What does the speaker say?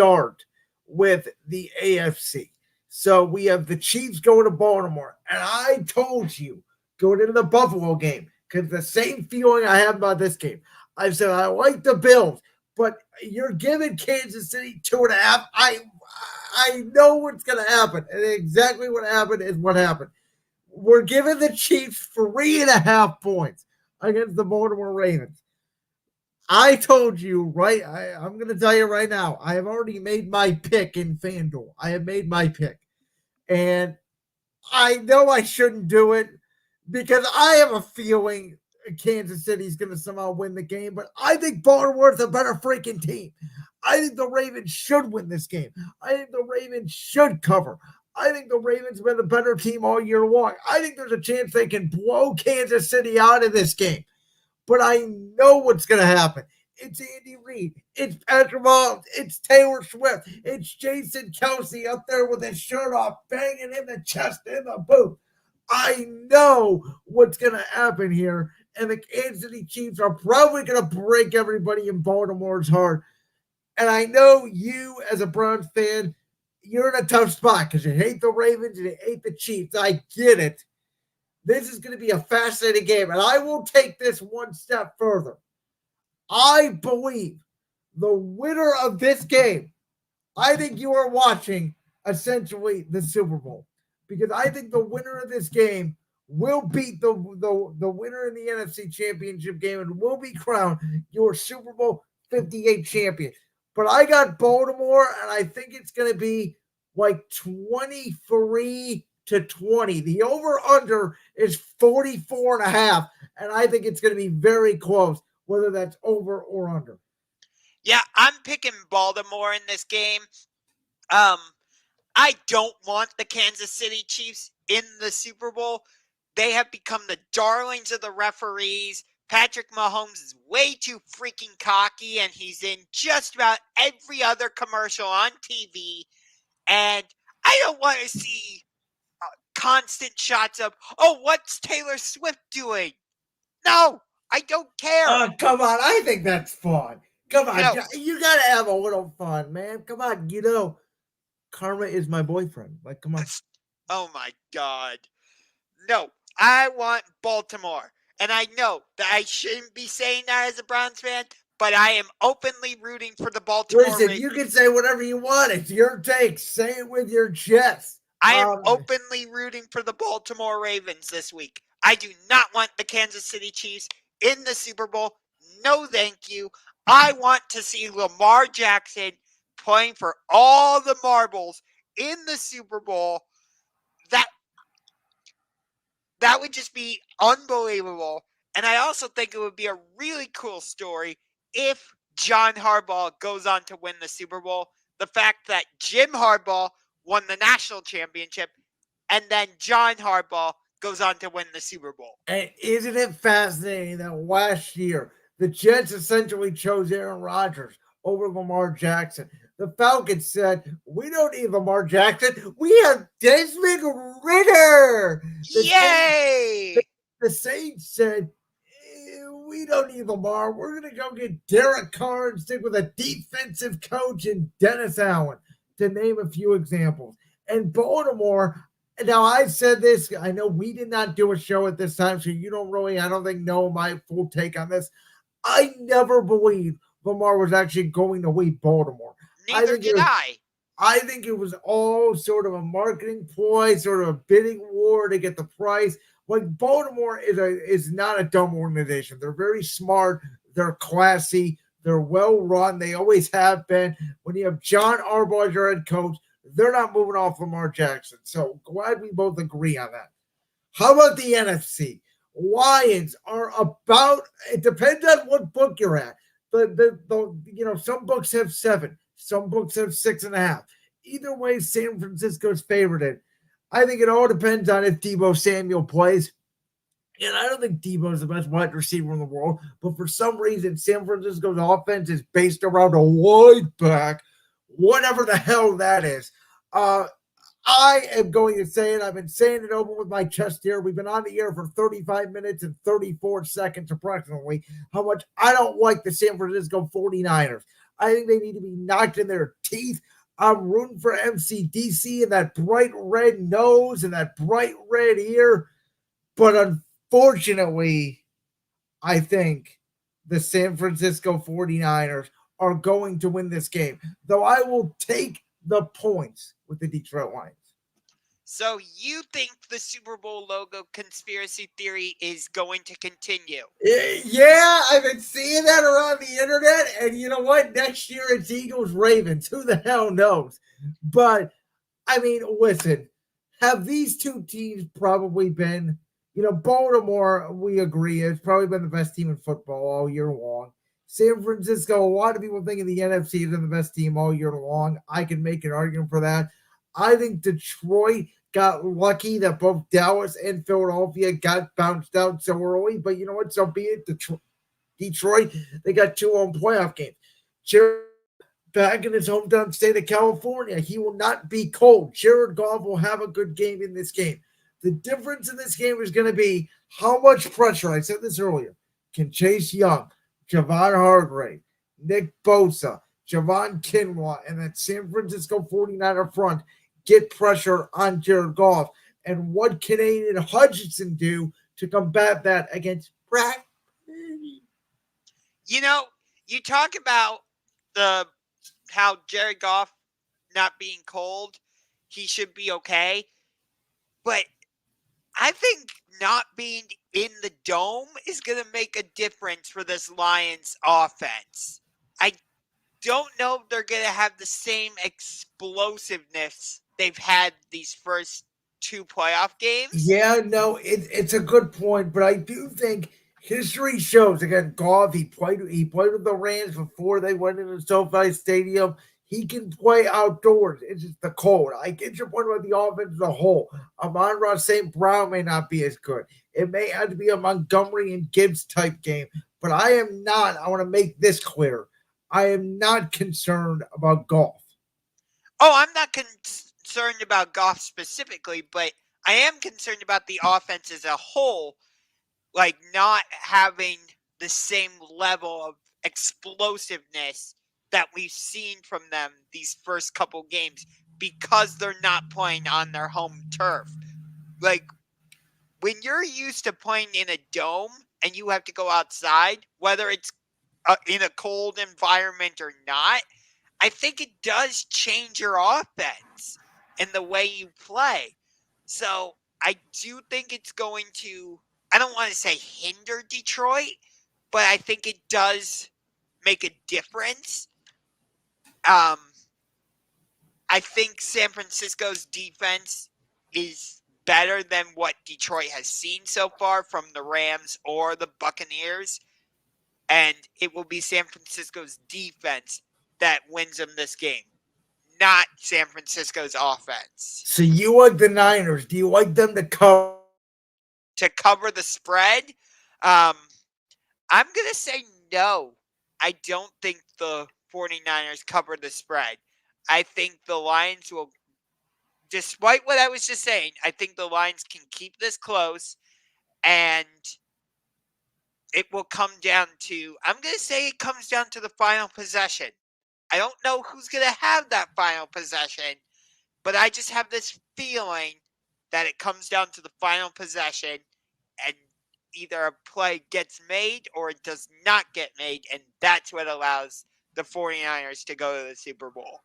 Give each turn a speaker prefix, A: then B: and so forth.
A: start with the AFC. So we have the Chiefs going to Baltimore. And I told you going into the Buffalo game, because the same feeling I have about this game. I said, I like the Bills, but you're giving Kansas City 2.5. I know what's going to happen. And exactly what happened is what happened. We're giving the Chiefs 3.5 points against the Baltimore Ravens. I told you, right? I'm going to tell you right now. I have already made my pick in FanDuel. I have made my pick. And I know I shouldn't do it because I have a feeling Kansas City's going to somehow win the game. But I think Baltimore's a better freaking team. I think the Ravens should win this game. I think the Ravens should cover. I think the Ravens have been the better team all year long. I think there's a chance they can blow Kansas City out of this game. But I know what's going to happen. It's Andy Reid. It's Patrick Mahomes. It's Taylor Swift. It's Jason Kelsey up there with his shirt off, banging in the chest in the booth. I know what's going to happen here. And the Kansas City Chiefs are probably going to break everybody in Baltimore's heart. And I know you, as a Browns fan, you're in a tough spot because you hate the Ravens and you hate the Chiefs. I get it. This is going to be a fascinating game, and I will take this one step further. I believe the winner of this game, I think you are watching essentially the Super Bowl, because I think the winner of this game will beat the winner in the NFC Championship game and will be crowned your Super Bowl 58 champion. But I got Baltimore, and I think it's going to be like 23-20. The over-under is 44.5, and I think it's going to be very close, whether that's over or under.
B: Yeah, I'm picking Baltimore in this game. I don't want the Kansas City Chiefs in the Super Bowl. They have become the darlings of the referees. Patrick Mahomes is way too freaking cocky, and he's in just about every other commercial on TV. And I don't want to see constant shots of, oh, what's Taylor Swift doing? No, I don't care.
A: Come on. I think that's fun. Come on. You got to have a little fun, man. Come on. Karma is my boyfriend. Like, come on.
B: Oh, my God. No, I want Baltimore. And I know that I shouldn't be saying that as a Browns fan, but I am openly rooting for the Baltimore Ravens.
A: You can say whatever you want. It's your take. Say it with your chest.
B: I am openly rooting for the Baltimore Ravens this week. I do not want the Kansas City Chiefs in the Super Bowl. No, thank you. I want to see Lamar Jackson playing for all the marbles in the Super Bowl. That would just be unbelievable. And I also think it would be a really cool story if John Harbaugh goes on to win the Super Bowl. The fact that Jim Harbaugh won the national championship, and then John Harbaugh goes on to win the Super Bowl.
A: And isn't it fascinating that last year, the Jets essentially chose Aaron Rodgers over Lamar Jackson? The Falcons said, we don't need Lamar Jackson. We have Desmond Ridder.
B: Yay!
A: The Saints said, we don't need Lamar. We're going to go get Derek Carr and stick with a defensive coach and Dennis Allen, to name a few examples. And Baltimore, now I said this, I know we did not do a show at this time, so you don't really, I don't think, know my full take on this. I never believed Lamar was actually going to leave Baltimore.
B: Neither did I.
A: I think it was all sort of a marketing ploy, sort of a bidding war to get the price. Like, Baltimore is not a dumb organization. They're very smart. They're classy. They're well run. They always have been. When you have John Harbaugh as your head coach, they're not moving off Lamar Jackson. So glad we both agree on that. How about the NFC? Lions are about, it depends on what book you're at. Some books have 7. Some books have 6.5. Either way, San Francisco's favored. I think it all depends on if Deebo Samuel plays. And I don't think Deebo is the best wide receiver in the world, but for some reason, San Francisco's offense is based around a wide back, whatever the hell that is. I am going to say it. I've been saying it over with my chest here. We've been on the air for 35 minutes and 34 seconds approximately, how much I don't like the San Francisco 49ers. I think they need to be knocked in their teeth. I'm rooting for MCDC and that bright red nose and that bright red ear. But unfortunately, I think the San Francisco 49ers are going to win this game, though I will take the points with the Detroit Lions.
B: So you think the Super Bowl logo conspiracy theory is going to continue?
A: Yeah, I've been seeing that around the internet, and you know what? Next year it's Eagles Ravens. Who the hell knows? But I mean, listen, have these two teams probably been, Baltimore, we agree, has probably been the best team in football all year long. San Francisco, a lot of people think of the NFC as the best team all year long. I can make an argument for that. I think Detroit got lucky that both Dallas and Philadelphia got bounced out so early, but you know what? So be it. Detroit, they got 2 home playoff games. Jared, back in his hometown state of California, he will not be cold. Jared Goff will have a good game in this game. The difference in this game is going to be how much pressure, I said this earlier, can Chase Young, Javon Hargrave, Nick Bosa, Javon Kinlaw, and that San Francisco 49er front get pressure on Jared Goff. And what can Aiden Hutchinson do to combat that against Brad Purdy?
B: You talk about how Jared Goff not being cold, he should be okay. But I think not being in the dome is going to make a difference for this Lions offense. I don't know if they're going to have the same explosiveness they've had these first 2 playoff games.
A: Yeah, no, it's a good point, but I do think history shows, again, Goff, he played with the Rams before they went into SoFi Stadium. He can play outdoors. It's just the cold. I get your point about the offense as a whole. Amon-Ra St. Brown may not be as good. It may have to be a Montgomery and Gibbs type game, but I want to make this clear. I am not concerned about Goff.
B: Oh, I'm not concerned about Goff specifically, but I am concerned about the offense as a whole, like not having the same level of explosiveness that we've seen from them these first couple games because they're not playing on their home turf. Like, when you're used to playing in a dome and you have to go outside, whether it's in a cold environment or not, I think it does change your offense and the way you play. So I do think it's going to, I don't want to say hinder Detroit, but I think it does make a difference. I think San Francisco's defense is better than what Detroit has seen so far from the Rams or the Buccaneers. And it will be San Francisco's defense that wins them this game, not San Francisco's offense.
A: So you like the Niners. Do you like them to cover?
B: To cover the spread? I'm going to say no. I don't think the 49ers cover the spread. I think the Lions will, despite what I was just saying, I think the Lions can keep this close, and it will come down to, I'm going to say it comes down to the final possession. I don't know who's going to have that final possession, but I just have this feeling that it comes down to the final possession, and either a play gets made or it does not get made, and that's what allows the 49ers to go to the Super Bowl.